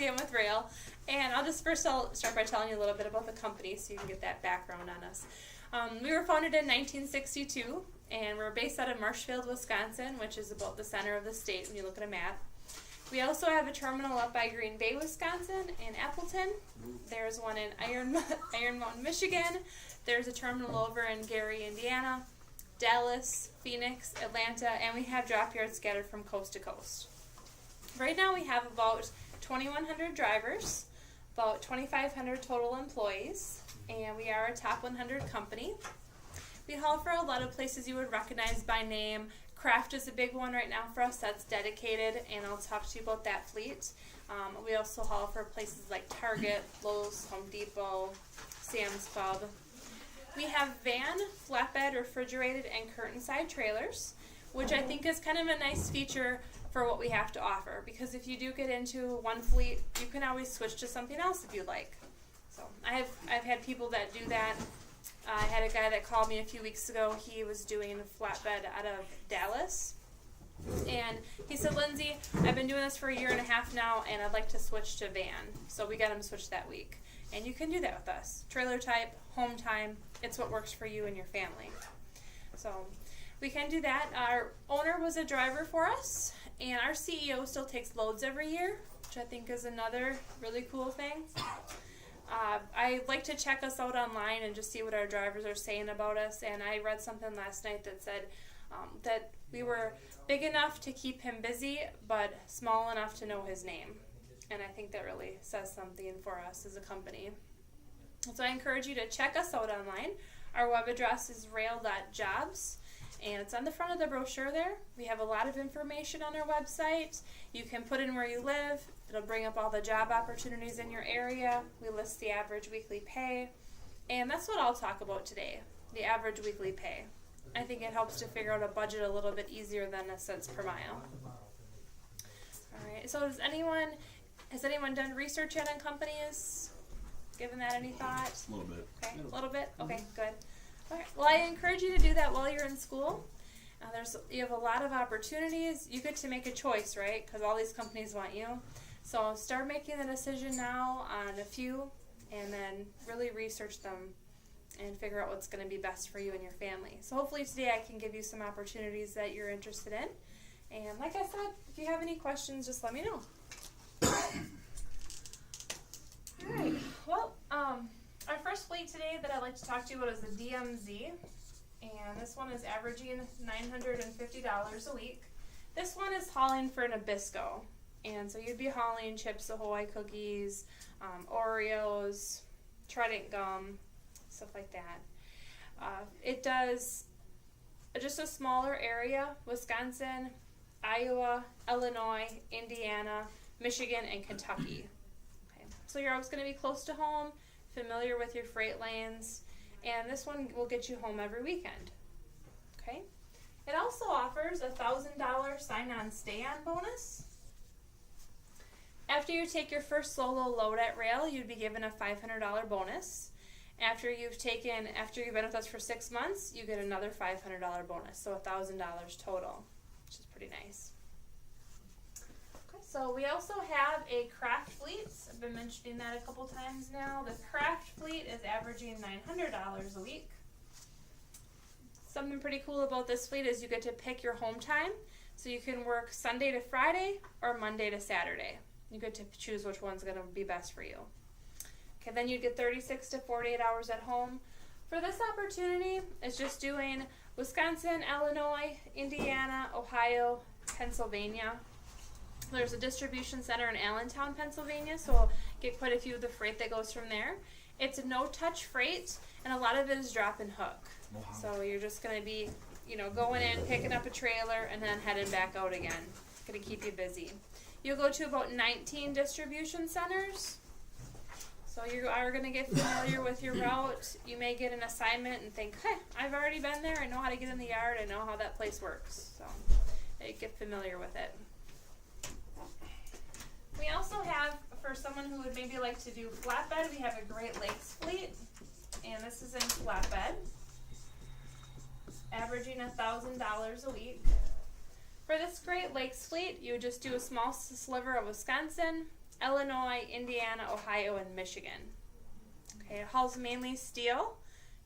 Lindsey. I'm with Rail. And I'll start by telling you a little bit about the company so you can get that background on us. We were founded in 1962, and we're based out of Marshfield, Wisconsin, which is about the center of the state when you look at a map. We also have a terminal up by Green Bay, Wisconsin, and Appleton. There's one in Iron Mountain, Michigan. There's a terminal over in Gary, Indiana, Dallas, Phoenix, Atlanta, and we have drop yards scattered from coast to coast. Right now we have about 2,100 drivers, about 2,500 total employees, and we are a top 100 company. We haul for a lot of places you would recognize by name. Craft is a big one right now for us that's dedicated, and I'll talk to you about that fleet. We also haul for places like Target, Lowe's, Home Depot, Sam's Club. We have van, flatbed, refrigerated, and curtain-side trailers, which I think is kind of a nice feature for what we have to offer, because if you do get into one fleet, you can always switch to something else if you'd like. So I've had people that do that. I had a guy that called me a few weeks ago. He was doing a flatbed out of Dallas, and he said, Lindsey, I've been doing this for 1.5 years now, and I'd like to switch to van. So we got him switched that week, and you can do that with us. Trailer type, home time, it's what works for you and your family. So we can do that. Our owner was a driver for us, and our CEO still takes loads every year, which I think is another really cool thing. I like to check us out online and just see what our drivers are saying about us, and I read something last night that said that we were big enough to keep him busy, but small enough to know his name. And I think that really says something for us as a company. So I encourage you to check us out online. Our web address is rail.jobs, and it's on the front of the brochure there. We have a lot of information on our website. You can put in where you live. It'll bring up all the job opportunities in your area. We list the average weekly pay. And that's what I'll talk about today, the average weekly pay. I think it helps to figure out a budget a little bit easier than a cents per mile. All right, so has anyone done research yet on companies? Given that any thought? A little bit. Okay, a little bit? Okay, good. All right. Well, I encourage you to do that while you're in school. You have a lot of opportunities. You get to make a choice, right? Because all these companies want you. So start making the decision now on a few, and then really research them and figure out what's going to be best for you and your family. So hopefully today I can give you some opportunities that you're interested in. And like I said, if you have any questions, just let me know. All right. Well, our first fleet today that I'd like to talk to you about is the DMZ. And this one is averaging $950 a week. This one is hauling for Nabisco. And so you'd be hauling Chips Ahoy cookies, Oreos, Trident gum, stuff like that. It does just a smaller area: Wisconsin, Iowa, Illinois, Indiana, Michigan, and Kentucky. Okay. So you're always going to be close to home, familiar with your freight lanes, and this one will get you home every weekend. Okay. It also offers a $1,000 sign-on stay-on bonus. After you take your first solo load at Rail, you'd be given a $500 bonus. After you've been with us for 6 months, you get another $500 bonus, so $1,000 total, which is pretty nice. Okay, so we also have a craft fleet. I've been mentioning that a couple times now. The craft fleet is averaging $900 a week. Something pretty cool about this fleet is you get to pick your home time, so you can work Sunday to Friday or Monday to Saturday. You get to choose which one's going to be best for you. Okay, then you'd get 36 to 48 hours at home. For this opportunity, it's just doing Wisconsin, Illinois, Indiana, Ohio, Pennsylvania. There's a distribution center in Allentown, Pennsylvania, so we'll get quite a few of the freight that goes from there. It's a no-touch freight, and a lot of it is drop and hook. Wow. So you're just going to be, going in, picking up a trailer, and then heading back out again. It's going to keep you busy. You'll go to about 19 distribution centers. So you are going to get familiar with your route. You may get an assignment and think, hey, I've already been there. I know how to get in the yard. I know how that place works. So get familiar with it. We also have, for someone who would maybe like to do flatbed, we have a Great Lakes fleet. And this is in flatbed, averaging $1,000 a week. For this Great Lakes fleet, you would just do a small sliver of Wisconsin, Illinois, Indiana, Ohio, and Michigan. Okay, it hauls mainly steel,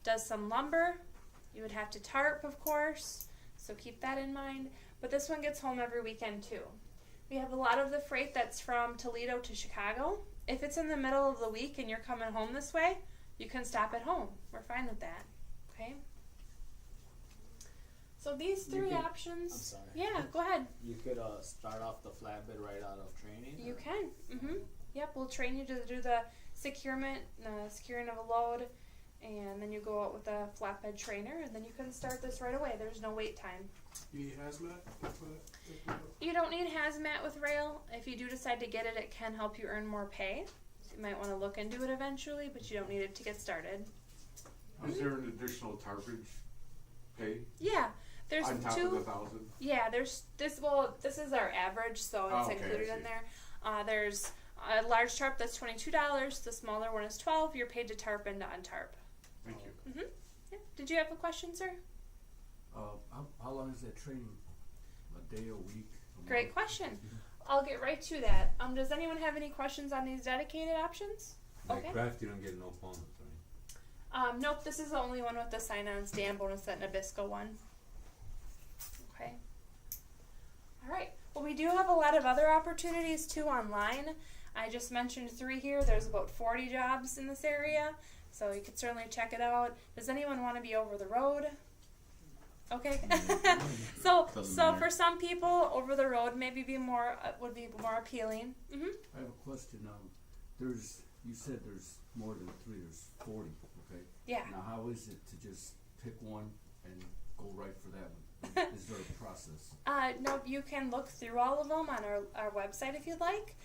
does some lumber. You would have to tarp, of course, so keep that in mind. But this one gets home every weekend too. We have a lot of the freight that's from Toledo to Chicago. If it's in the middle of the week and you're coming home this way, you can stop at home. We're fine with that. Okay? So these three options. I'm sorry. Yeah, go ahead. You could start off the flatbed right out of training? You can. Yep, we'll train you to do the securing of a load, and then you go out with a flatbed trainer, and then you can start this right away. There's no wait time. You need hazmat? You don't need hazmat with rail. If you do decide to get it, it can help you earn more pay. So you might want to look into it eventually, but you don't need it to get started. Is there an additional tarpage pay Yeah, there's on top two. of the 1,000? Yeah, there's this. Well, this is our average, so it's Okay, included I in see. there. There's a large tarp that's $22. The smaller one is $12. You're paid to tarp and to untarp. Thank you. Yeah. Did you have a question, sir? How long is that training? A day, a week? Great question. I'll get right to that. Does anyone have any questions on these dedicated options? Like Okay. craft, you don't get no bonus, right? Nope, this is the only one with the sign-on stand bonus, that Nabisco one. Okay. All right. Well, we do have a lot of other opportunities too online. I just mentioned 3 here. There's about 40 jobs in this area, so you could certainly check it out. Does anyone want to be over the road? Okay. so for some people, over the road maybe would be more appealing. I have a question. You said there's more than 3. There's 40. Okay. Yeah. Now, how is it to just pick one and go right for that one? Is there a process? No, you can look through all of them on our website if you'd like.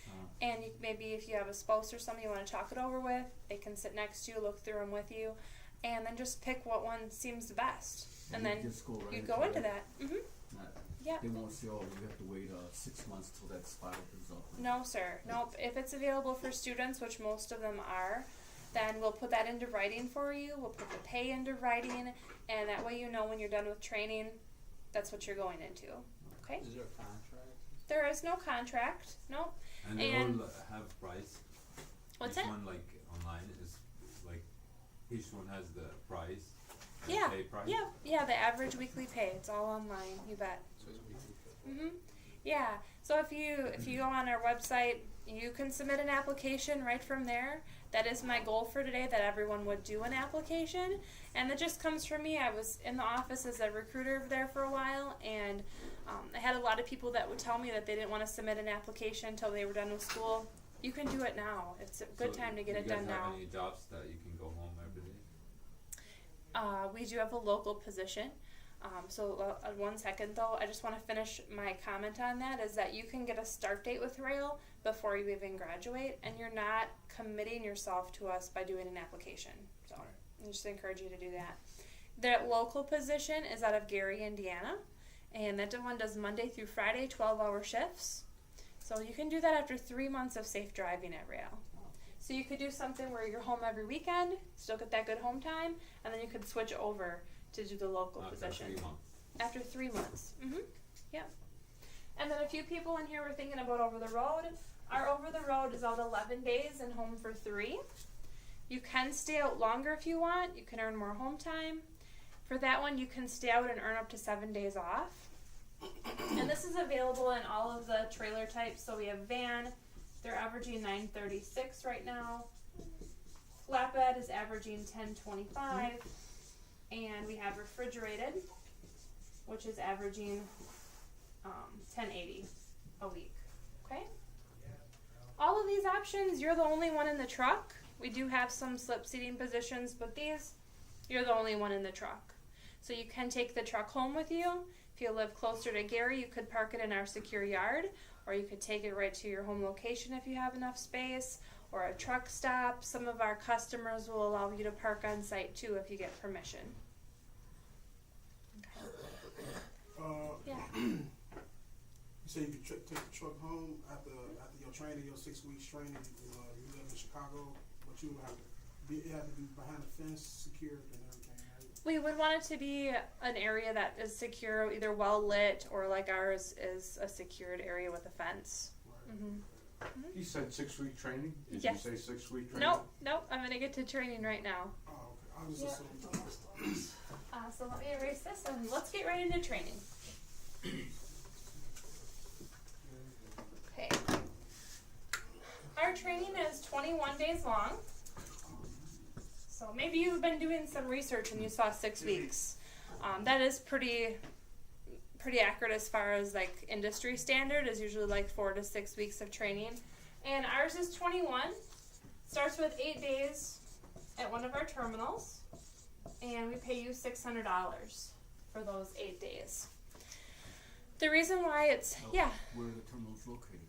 And maybe if you have a spouse or somebody you want to talk it over with, they can sit next to you, look through them with you, and then just pick what one seems the best. And then just go right you go into that. Yeah. They won't say, oh, you have to wait 6 months till that spot opens up. No, sir. Nope. If it's available for students, which most of them are, then we'll put that into writing for you. We'll put the pay into writing, and that way you know when you're done with training, that's what you're going into. Okay? Is there a contract? There is no contract. Nope. And they And- all have price. What's each that? one, like online, is like each one has the price. the Yeah. pay price. Yeah, the average weekly pay. It's all online. You bet. So it's weekly. Yeah. So if you go on our website, you can submit an application right from there. That is my goal for today, that everyone would do an application. And that just comes from me. I was in the office as a recruiter there for a while, and I had a lot of people that would tell me that they didn't want to submit an application until they were done with school. You can do it now. It's a good time to get it done You now. guys have any jobs that you can go home every day? We do have a local position. So 1 second though, I just want to finish my comment on that, is that you can get a start date with Rail before you even graduate, and you're not committing yourself to us by doing an application. So I just encourage you to do that. The local position is out of Gary, Indiana, and that one does Monday through Friday, 12-hour shifts. So you can do that after 3 months of safe driving at Rail. So you could do something where you're home every weekend, still get that good home time, and then you could switch over to do the local After position. 3 months. After 3 months. Yep. And then a few people in here were thinking about over the road. Our over the road is out 11 days and home for 3. You can stay out longer if you want. You can earn more home time. For that one, you can stay out and earn up to 7 days off. And this is available in all of the trailer types. So we have van, they're averaging $9.36 right now. Flatbed is averaging $10.25. And we have refrigerated, which is averaging $10.80 a week. Okay? All of these options, you're the only one in the truck. We do have some slip seating positions, but these, you're the only one in the truck. So you can take the truck home with you. If you live closer to Gary, you could park it in our secure yard, or you could take it right to your home location if you have enough space, or a truck stop. Some of our customers will allow you to park on site too if you get permission. Okay. Yeah. You say you could take the truck home after your training, your 6 weeks training. You live in Chicago, but you would have to be behind a fence, secured, and everything, right? We would want it to be an area that is secure, either well lit or like ours is a secured area with a fence. Right. You said 6-week training? Did Yes. you say 6-week training? Nope, I'm gonna get to training right now. Oh, okay. I was just assuming. So let me erase this and let's get right into training. Okay. Our training is 21 days long. So maybe you've been doing some research and you saw 6 weeks. That is pretty accurate as far as like industry standard is usually like 4 to 6 weeks of training. And ours is 21. Starts with 8 days at one of our terminals. And we pay you $600 for those 8 days. The reason why it's, Where are the terminals located?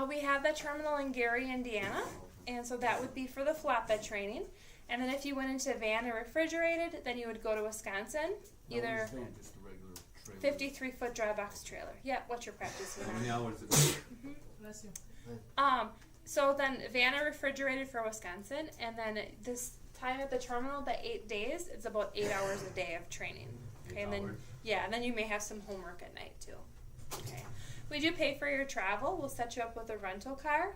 we have that terminal in Gary, Indiana, and so that would be for the flatbed training. And then if you went into van or refrigerated, then you would go to Wisconsin, No, either it's van, just a regular trailer. 53-foot dry box trailer. Yep, what's your practice? How many hours a day? Bless you. So then van or refrigerated for Wisconsin, and then this time at the terminal, the 8 days, it's about 8 hours a day of training. Okay, 8 and then hours? and then you may have some homework at night too. Okay, we do pay for your travel. We'll set you up with a rental car.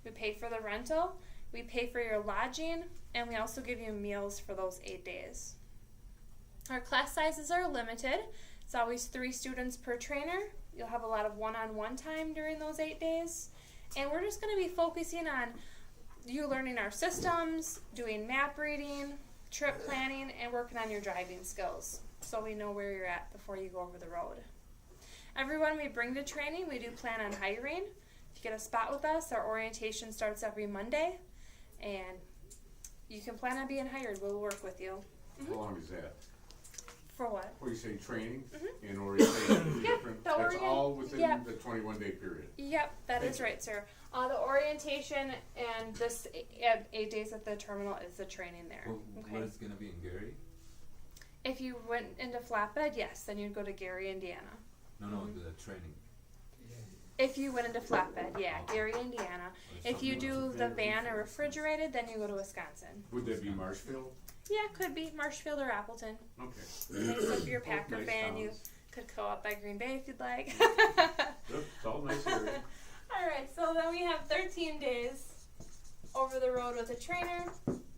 We pay for the rental. We pay for your lodging, and we also give you meals for those 8 days. Our class sizes are limited. It's always 3 students per trainer. You'll have a lot of one-on-one time during those 8 days. And we're just going to be focusing on you learning our systems, doing map reading, trip planning, and working on your driving skills so we know where you're at before you go over the road. Everyone we bring to training, we do plan on hiring. If you get a spot with us, our orientation starts every Monday, and you can plan on being hired. We'll work with you. How long is that? For what? Well, you say training and orientation, Yeah, different, the that's all within yeah. the 21-day period. Yep, that Thank is you. right, sir. The orientation and this 8 days at the terminal is the training there. Okay. What is gonna be in Gary? If you went into flatbed, yes, then you'd go to Gary, Indiana. No, the training. If you went into flatbed, yeah, Gary, Indiana. If you do the van or refrigerated, then you go to Wisconsin. Would that be Marshfield? Yeah, could be Marshfield or Appleton. Okay. Maybe so if you're a Packer Nice fan, you towns. could go up by Green Bay if you'd like. Yep, it's all nice area. Alright, so then we have 13 days over the road with a trainer,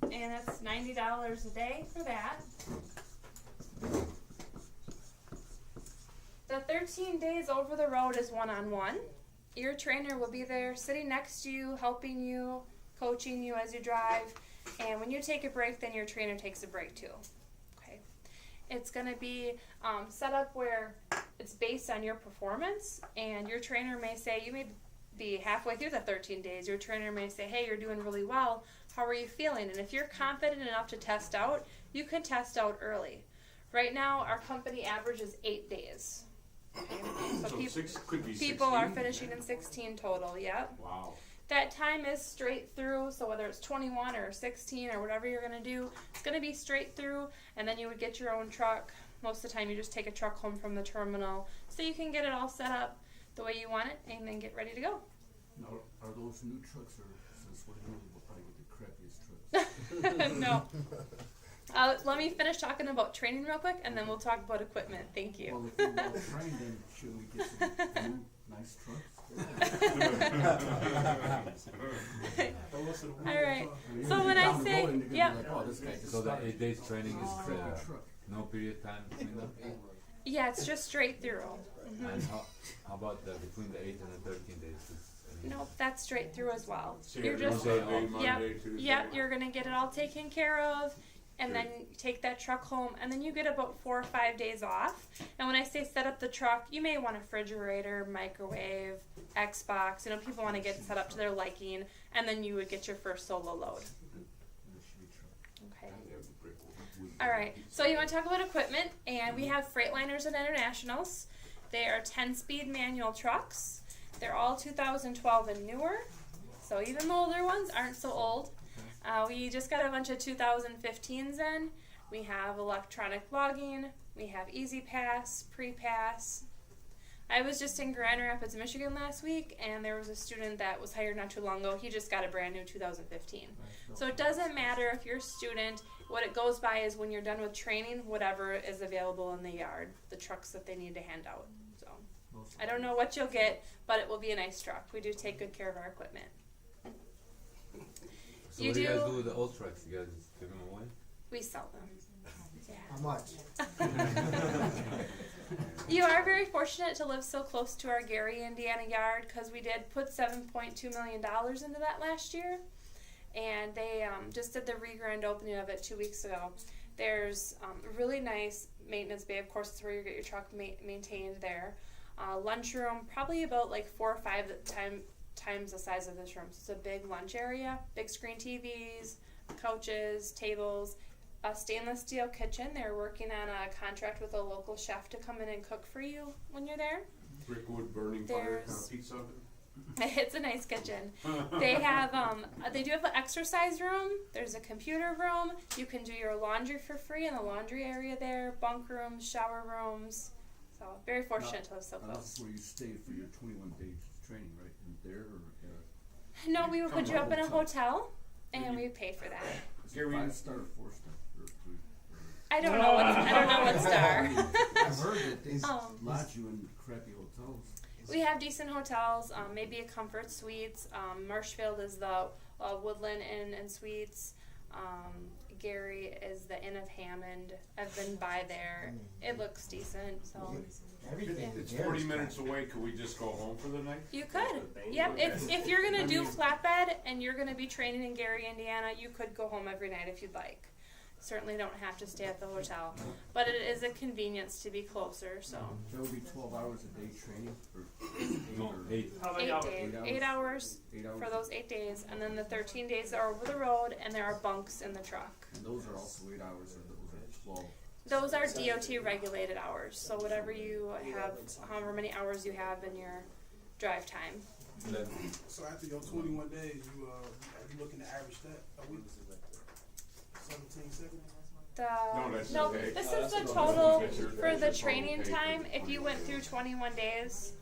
and that's $90 a day for that. The 13 days over the road is one-on-one. Your trainer will be there sitting next to you, helping you, coaching you as you drive, and when you take a break, then your trainer takes a break too. Okay. It's going to be set up where it's based on your performance, and your trainer may say, you may be halfway through the 13 days, your trainer may say, hey, you're doing really well, how are you feeling? And if you're confident enough to test out, you can test out early. Right now, our company average is 8 days. Okay. So 6 could be 16? People are finishing in 16 total, yep. Wow. That time is straight through, so whether it's 21 or 16 or whatever you're going to do, it's going to be straight through, and then you would get your own truck. Most of the time you just take a truck home from the terminal so you can get it all set up the way you want it and then get ready to go. Now, are those new trucks, or since we're new, we'll probably get the crappiest trucks? No. Let me finish talking about training real quick, and then we'll talk about equipment. Thank you. Well, if we're well trained, then should we get some new, nice trucks? Throw us to the wind. All right. I mean, So when I down the say- road, and they're gonna be yep. like, oh, this guy just So the started. 8 days training is Crappy truck. no period time between them? Yeah, it's just straight through. And how about between the 8 and the 13 days? Nope, that's straight through as well. So You're you're just, Sunday, Monday, Tuesday. yep, you're gonna get it all taken care of, and Good. then take that truck home, and then you get about 4 or 5 days off. And when I say set up the truck, you may want a refrigerator, microwave, Xbox. You know, people want to get set up to their liking, and then you would get your first solo load. Okay. All right. So you want to talk about equipment, and we have Freightliners and Internationals. They are 10-speed manual trucks. They're all 2012 and newer, so even the older ones aren't so old. We just got a bunch of 2015s in. We have electronic logging. We have Easy Pass, Pre-Pass. I was just in Grand Rapids, Michigan last week, and there was a student that was hired not too long ago. He just got a brand new 2015. So it doesn't matter if you're a student. What it goes by is when you're done with training, whatever is available in the yard, the trucks that they need to hand out. So I don't know what you'll get, but it will be a nice truck. We do take good care of our equipment. So You what do you guys do- do with the old trucks? You guys give them away? We sell them. How much? You are very fortunate to live so close to our Gary, Indiana yard because we did put $7.2 million into that last year. And they just did the re-grand opening of it 2 weeks ago. There's a really nice maintenance bay. Of course, it's where you get your truck maintained there. Lunchroom, probably about like 4 or 5 times the size of this room. So it's a big lunch area, big screen TVs, couches, tables, a stainless steel kitchen. They're working on a contract with a local chef to come in and cook for you when you're there. Brickwood burning fire, There's- pizza oven. It's a nice kitchen. They have they do have an exercise room. There's a computer room. You can do your laundry for free in the laundry area there. Bunk rooms, shower rooms. So very fortunate to live so Now, this close. is where you stay for your 21 days training, right? In there or, No, we would put you up in a Hotel. hotel, and we pay for that. is it Gary- 5-star or 4-star? Or 3? I don't know what star. I've heard that these, Lodge you in crappy hotels. We have decent hotels, maybe a Comfort Suites. Marshfield is the Woodland Inn and Suites. Gary is the Inn of Hammond. I've been by there. It looks decent, so everything. It's Gary's 40 got. minutes away, could we just go home for the night? you could. Yep. If you're gonna do flatbed and you're gonna be training in Gary, Indiana, you could go home every night if you'd like. Certainly don't have to stay at the hotel, but it is a convenience to be closer. So That would be 12 hours a day training? Or No, 8. 8 days, 8 hours 8 hours? for those 8 days, and then the 13 days are over the road, and there are bunks in the truck. And those are also 8 hours, or those are 12? Those are DOT regulated hours. So whatever you have, however many hours you have in your drive time. And then So after your 21 days, you looking to average that a week? 17 seconds? No, that's No, okay. this Oh, is that's the what I'm total That's your- for that's the your training total pay for time. the If you went 21 through 21 days,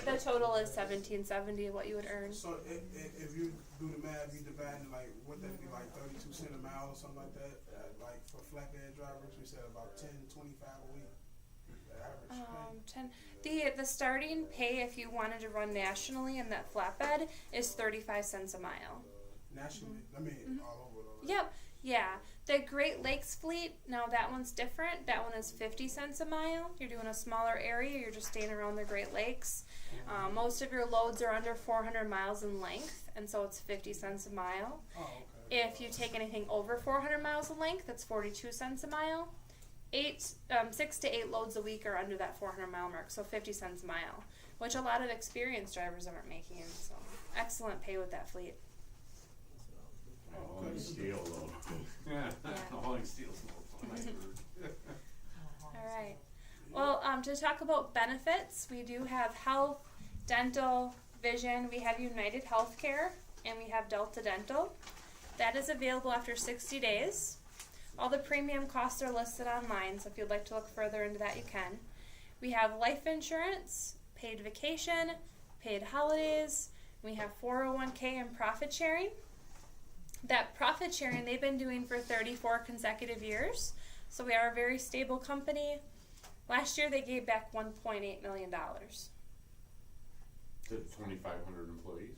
the total is $17.70 what you would earn. So if you do the math, you divide it like, what that be like 32 cents a mile or something like that? Like for flatbed drivers, we said about 10, 25 a week. The average pay. 10. The starting pay if you wanted to run nationally in that flatbed is 35 cents a mile. Nationally, I mean, all over. Yep. Yeah. The Great Lakes fleet, now that one's different. That one is 50 cents a mile. You're doing a smaller area. You're just staying around the Great Lakes. Most of your loads are under 400 miles in length, and so it's 50 cents a mile. Oh, okay. If you take anything over 400 miles in length, that's 42 cents a mile. 6 to 8 loads a week are under that 400 mile mark, so 50 cents a mile, which a lot of experienced drivers aren't making. So excellent pay with that fleet. Hauling steel though. Yeah, hauling steel's no fun. All right. Well, to talk about benefits, we do have health, dental, vision. We have United Healthcare, and we have Delta Dental. That is available after 60 days. All the premium costs are listed online, so if you'd like to look further into that, you can. We have life insurance, paid vacation, paid holidays. We have 401k and profit sharing. That profit sharing they've been doing for 34 consecutive years, so we are a very stable company. Last year they gave back $1.8 million. To 2,500 employees.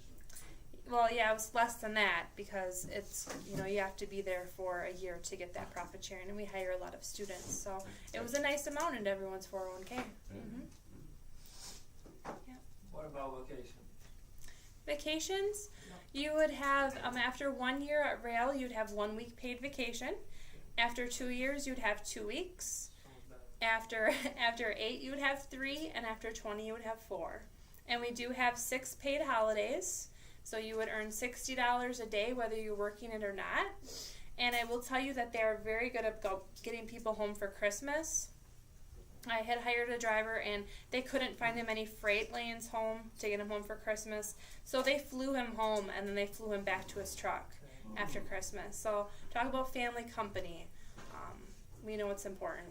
Well, yeah, it was less than that because it's, you have to be there for a year to get that profit sharing, and we hire a lot of students, so it was a nice amount into everyone's 401k. What about vacation? Vacations, you would have, after 1 year at rail, you'd have 1 week paid vacation. After 2 years, you'd have 2 weeks. After 8, you would have 3, and after 20, you would have 4. And we do have 6 paid holidays, so you would earn $60 a day whether you're working it or not. And I will tell you that they are very good at getting people home for Christmas. I had hired a driver, and they couldn't find him any freight lanes home to get him home for Christmas, so they flew him home, and then they flew him back to his truck after Christmas. So talk about family company. We know it's important.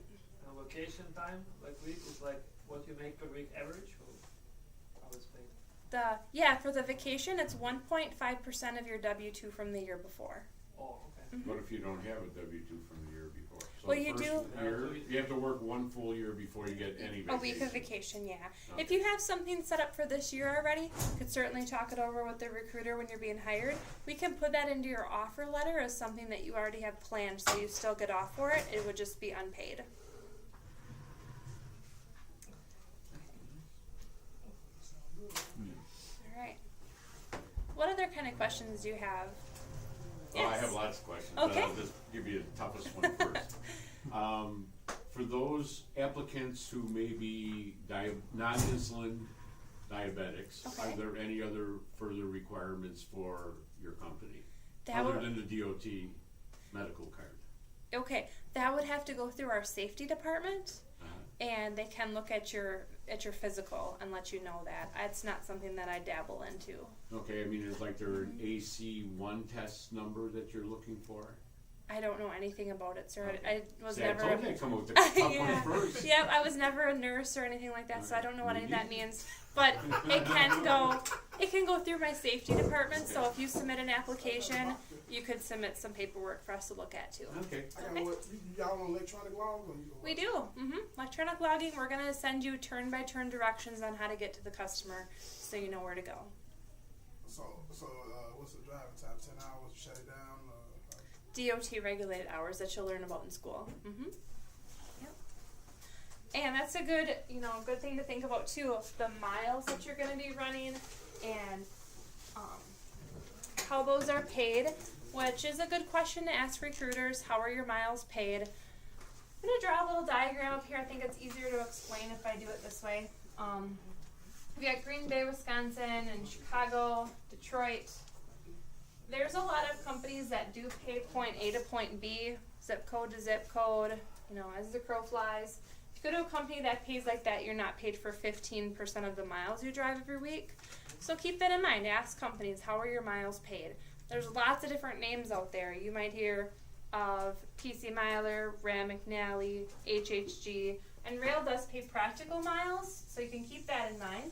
And vacation time, like week, is like what you make per week average, or how it's paid? For the vacation, it's 1.5% of your W-2 from the year before. Oh, okay. What if you don't have a W-2 from the year before? So Well, the you first do- year, you have to work 1 full year before you get any vacation. A week of vacation, yeah. If Okay. you have something set up for this year already, you could certainly talk it over with the recruiter when you're being hired. We can put that into your offer letter as something that you already have planned, so you still get off for it. It would just be unpaid. All right. What other kind of questions do you have? Oh, I Yes. have lots of questions, but Okay. I'll just give you the toughest one first. For those applicants who may be non-insulin diabetics, Okay. are there any other further requirements for your company? That Other would- than the DOT medical card? Okay, that would have to go through our safety department, Uh, and they can look at your physical and let you know that. It's not something that I dabble into. Okay, I mean, is like there an AC1 test number that you're looking for? I don't know anything about it, sir. Okay. I was See, I never. told you I'd come up with the tough Yeah. one first. Yep, I was never a nurse or anything like that, so I don't know what Me any of that neither. means. But it can go through my safety department. So if you submit an application, you could submit some paperwork for us to look at too. Okay. I got what, y'all on electronic log or you go? We do. Electronic logging. We're gonna send you turn-by-turn directions on how to get to the customer, so you know where to go. So, what's the driving time? 10 hours, you shut it down? DOT regulated hours that you'll learn about in school. Yep. And that's a good, good thing to think about too. The miles that you're going to be running and how those are paid, which is a good question to ask recruiters. How are your miles paid? I'm going to draw a little diagram up here. I think it's easier to explain if I do it this way. We got Green Bay, Wisconsin, and Chicago, Detroit. There's a lot of companies that do pay point A to point B, zip code to zip code, as the crow flies. If you go to a company that pays like that, you're not paid for 15% of the miles you drive every week. So keep that in mind. Ask companies, how are your miles paid? There's lots of different names out there. You might hear of PC Miler, Ram McNally, HHG, and Rail does pay practical miles, so you can keep that in mind.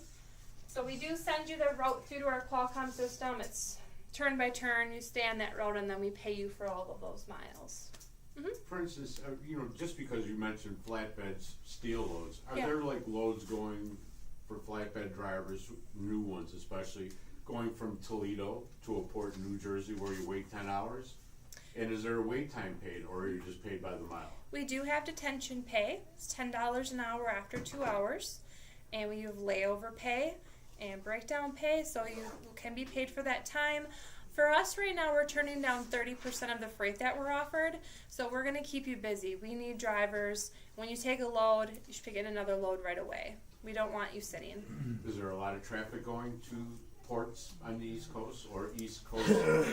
So we do send you the route through to our Qualcomm system. It's turn by turn, you stay on that road, and then we pay you for all of those miles. For instance, just because you mentioned flatbeds, steel loads, are Yeah. there like loads going for flatbed drivers, new ones especially, going from Toledo to a port in New Jersey where you wait 10 hours? And is there a wait time paid, or are you just paid by the mile? We do have detention pay. It's $10 an hour after 2 hours. And we have layover pay and breakdown pay, so you can be paid for that time. For us right now, we're turning down 30% of the freight that we're offered, so we're going to keep you busy. We need drivers. When you take a load, you should get another load right away. We don't want you sitting. Is there a lot of traffic going to ports on the East Coast or East Coast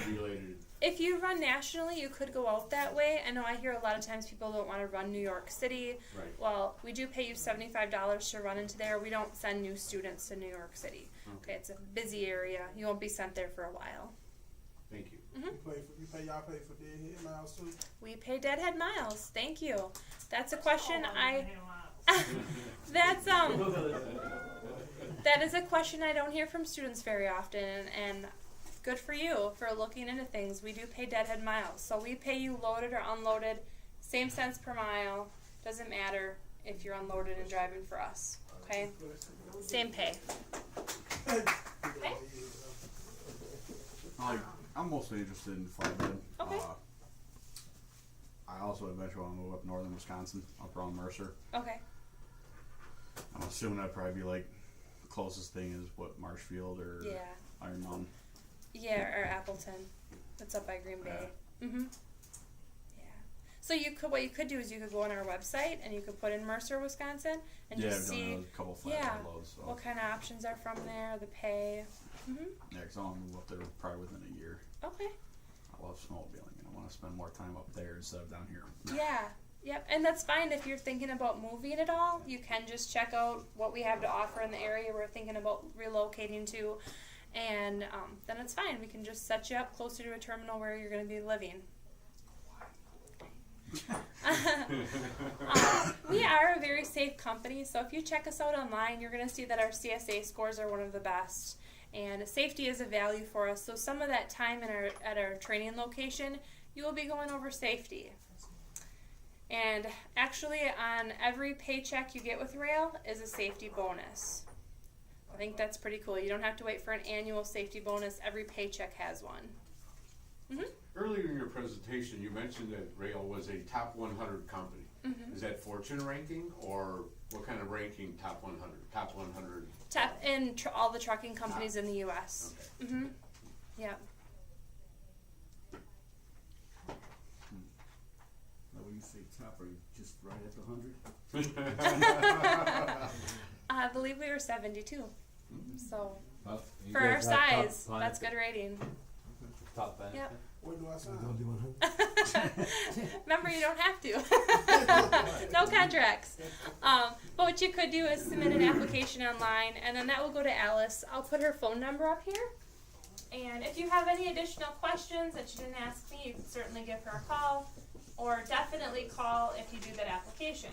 related? If you run nationally, you could go out that way. I know I hear a lot of times people don't want to run New York City. Right. Well, we do pay you $75 to run into there. We don't send new students to New York City. Okay, it's a busy area. You won't be sent there for a while. Thank you. Y'all pay for deadhead miles too? We pay deadhead miles. Thank you. That's a question Oh, that's that is a question I don't hear from students very often, and good for you for looking into things. We do pay deadhead miles, so we pay you loaded or unloaded, same cents per mile. Doesn't matter if you're unloaded and driving for us. Okay, same pay. Okay. I'm mostly interested in flatbed. Okay. I also eventually want to move up northern Wisconsin, up around Mercer. Okay. I'm assuming that'd probably be like the closest thing is what Marshfield or Yeah. Iron Mountain. Yeah, or Appleton. That's up by Green Bay. Yeah. So what you could do is you could go on our website and you could put in Mercer, Wisconsin, and Yeah, just I've see done a couple flatbed loads. So. what kind of options are from there, the pay. Yeah, 'cause I want to move up there probably within a year. Okay. I love snowmobiling and I want to spend more time up there instead of down here. Yeah. Yep. And that's fine if you're thinking about moving at all. You can just check out what we have to offer in the area we're thinking about relocating to, and then it's fine. We can just set you up closer to a terminal where you're going to be living. We are a very safe company, so if you check us out online, you're going to see that our CSA scores are one of the best. And safety is a value for us, so some of that time at our training location, you will be going over safety. And actually, on every paycheck you get with rail is a safety bonus. I think that's pretty cool. You don't have to wait for an annual safety bonus. Every paycheck has one. Earlier in your presentation, you mentioned that rail was a top 100 company. Is that Fortune ranking, or what kind of ranking? Top 100? Top 100? Top in all the trucking companies in the U.S. Okay. Yeah. Now, when you say top, are you just right at the 100? I believe we were 72. So Well, you for our guys have top size, that's good rating. Top benefit. Yep. Where do I sign? Remember, you don't have to. No contracts. But what you could do is submit an application online, and then that will go to Alice. I'll put her phone number up here. And if you have any additional questions that you didn't ask me, you can certainly give her a call, or definitely call if you do that application.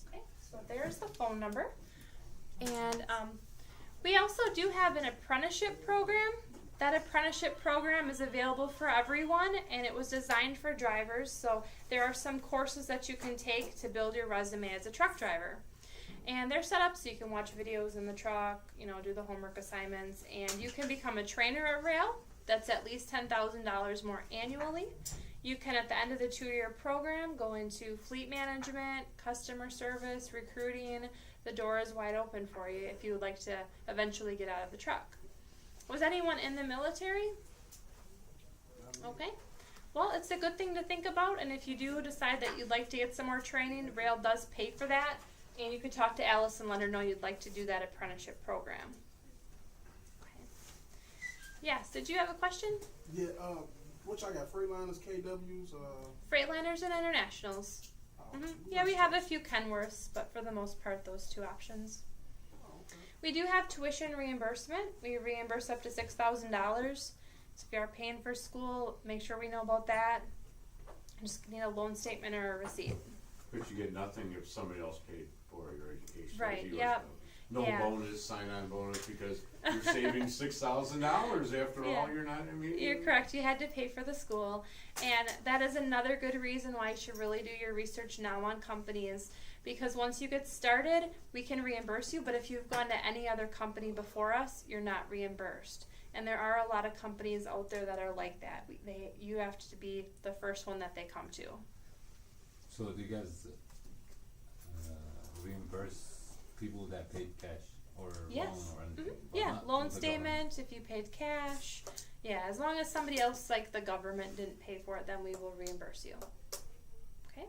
Okay, so there's the phone number. And we also do have an apprenticeship program. That apprenticeship program is available for everyone, and it was designed for drivers. So there are some courses that you can take to build your resume as a truck driver. And they're set up so you can watch videos in the truck, do the homework assignments, and you can become a trainer at rail. That's at least $10,000 more annually. You can, at the end of the 2-year program, go into fleet management, customer service, recruiting. The door is wide open for you if you would like to eventually get out of the truck. Was anyone in the military? Okay. Well, it's a good thing to think about, and if you do decide that you'd like to get some more training, rail does pay for that, and you could talk to Alice and let her know you'd like to do that apprenticeship program. Okay. Yes, did you have a question? Yeah, what y'all got? Freightliners, KWs, Freightliners and Internationals. Yeah, we have a few Kenworths, but for the most part, those two options. We do have tuition reimbursement. We reimburse up to $6,000. So if you are paying for school, make sure we know about that. Just need a loan statement or a receipt. But you get nothing if somebody else paid for your education. Right, Like you yep. No Yeah. bonus, sign-on bonus, because you're saving $6,000 after all. You're not. You're correct. You had to pay for the school, and that is another good reason why you should really do your research now on companies. Because once you get started, we can reimburse you. But if you've gone to any other company before us, you're not reimbursed. And there are a lot of companies out there that are like that. You have to be the first one that they come to. So do you guys reimburse people that paid cash or Yes. loan or anything? Or Yeah, not loan the statement, if you paid cash. Yeah, as long as somebody else, like the government, didn't pay for it, then we will reimburse you. Okay?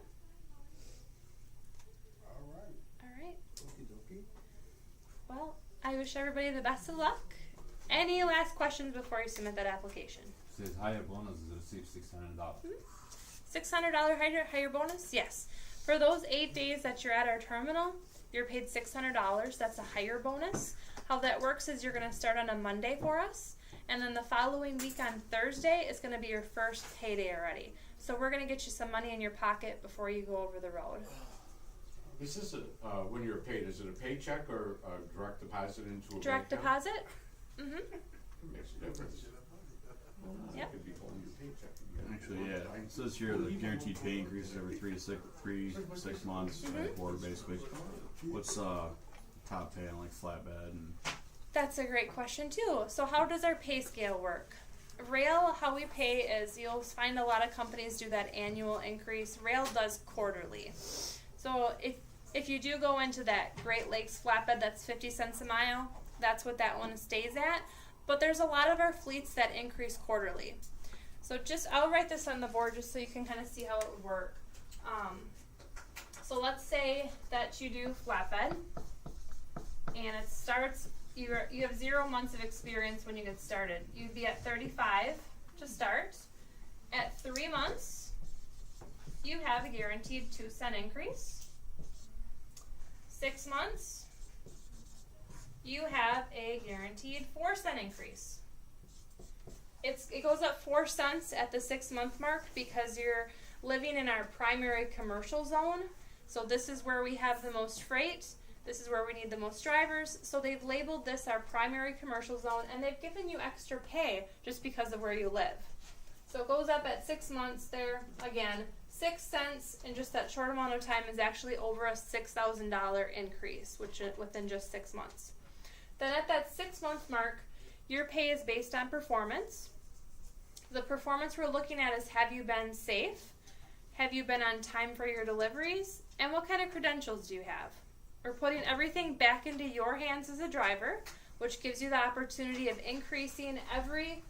alright. All right. Okie dokie. Well, I wish everybody the best of luck. Any last questions before you submit that application? government? Says higher bonus is receive $600. $600 higher bonus? Yes. For those 8 days that you're at our terminal, you're paid $600. That's a higher bonus. How that works is you're going to start on a Monday for us, and then the following week on Thursday is going to be your first payday already. So we're going to get you some money in your pocket before you go over the road. Is this when you're paid? Is it a paycheck or a direct deposit into a Direct bank account? deposit? Mm-hmm. It makes a difference. Yep. It could be going to your paycheck. Actually, yeah, it says here the guaranteed pay increases every 3 to 6 months, every quarter basically. What's top pay on like flatbed and That's a great question too. So how does our pay scale work? Rail, how we pay is you'll find a lot of companies do that annual increase. Rail does quarterly. So if you do go into that Great Lakes flatbed that's 50 cents a mile, that's what that one stays at. But there's a lot of our fleets that increase quarterly. So I'll write this on the board just so you can kind of see how it would work. So let's say that you do flatbed, and it starts, you have 0 months of experience when you get started. You'd be at 35 to start. At 3 months, you have a guaranteed 2-cent increase. 6 months, you have a guaranteed 4-cent increase. It goes up 4 cents at the 6-month mark because you're living in our primary commercial zone. So this is where we have the most freight. This is where we need the most drivers. So they've labeled this our primary commercial zone, and they've given you extra pay just because of where you live. So it goes up at 6 months there. Again, 6 cents in just that short amount of time is actually over a $6,000 increase, which is within just 6 months. Then at that 6-month mark, your pay is based on performance. The performance we're looking at is, have you been safe? Have you been on time for your deliveries? And what kind of credentials do you have? We're putting everything back into your hands as a driver, which gives you the opportunity of increasing every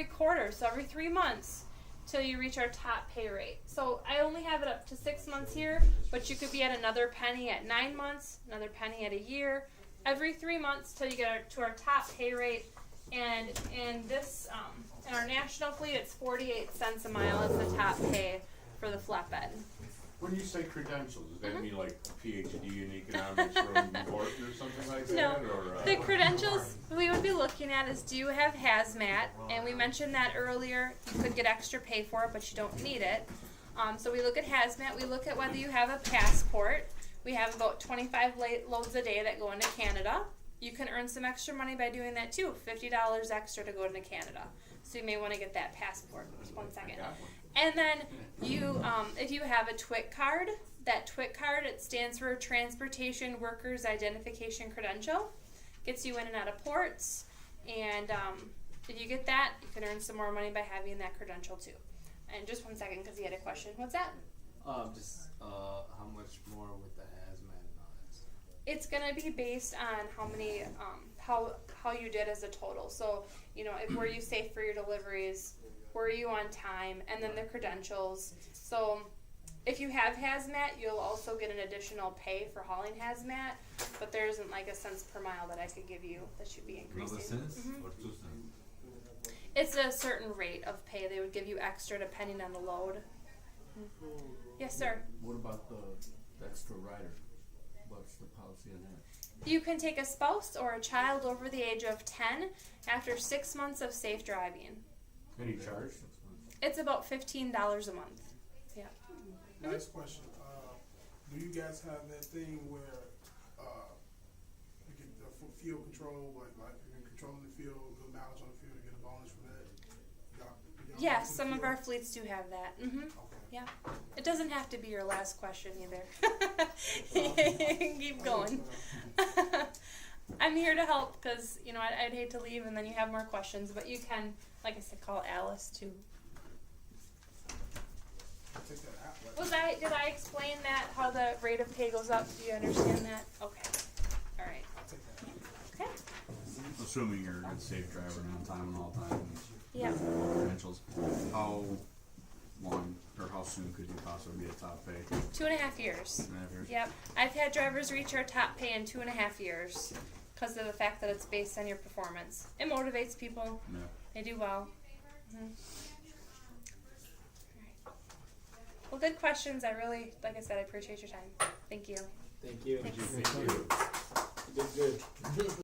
quarter, so every 3 months, till you reach our top pay rate. So I only have it up to 6 months here, but you could be at another penny at 9 months, another penny at a year, every 3 months till you get to our top pay rate. And in this, in our national fleet, it's 48 cents a mile is the top pay for the flatbed. When you say credentials, does that mean like a PhD in economics from Wharton or something like that? No. Or, The credentials we would be looking at is, do you have hazmat? And we mentioned that earlier. You could get extra pay for it, but you don't need it. So we look at hazmat. We look at whether you have a passport. We have about 25 loads a day that go into Canada. You can earn some extra money by doing that too, $50 extra to go into Canada. So you may want to get that passport. Just 1 second. And then you, if you have a TWIC card, that TWIC card, it stands for Transportation Workers Identification Credential. Gets you in and out of ports. And if you get that, you can earn some more money by having that credential too. And just 1 second, because he had a question. What's that? How much more with the hazmat and all that stuff? It's gonna be based on how many, how you did as a total. So, you know, were you safe for your deliveries? Were you on time? And then the credentials. So, if you have hazmat, you'll also get an additional pay for hauling hazmat. But there isn't like a cents per mile that I could give you that should be increasing. Another cents Mhm. or 2 cents? It's a certain rate of pay. They would give you extra depending on the load. Yes, sir. What about the extra rider? What's the policy on that? You can take a spouse or a child over the age of 10 after 6 months of safe driving. any charge? It's about $15 a month. Yeah. Last question. Do you guys have that thing where you get for fuel control, like you can control the field, good mileage on the field, and get a bonus for that? Y'all Yes, do some of field? our fleets do have that. Okay. Yeah. It doesn't have to be your last question either. You can keep going. I'm here to help because, you know, I'd hate to leave and then you have more questions, but you can, like I said, call Alice too. Take that out. Did I explain that, how the rate of pay goes up? Do you understand that? Okay. All right. I'll take that out. Okay. Assuming you're a safe driver and on time and all time, Yeah. credentials, how long or how soon could you possibly be at top pay? 2.5 years. 2.5 years? Yep. I've had drivers reach our top pay in 2.5 years because of the fact that it's based on your performance. It motivates people. Yeah. They do well. Mhm. Well, good questions. I really, like I said, I appreciate your time. Thank you. Thank you. Thanks. Thank you. You did good.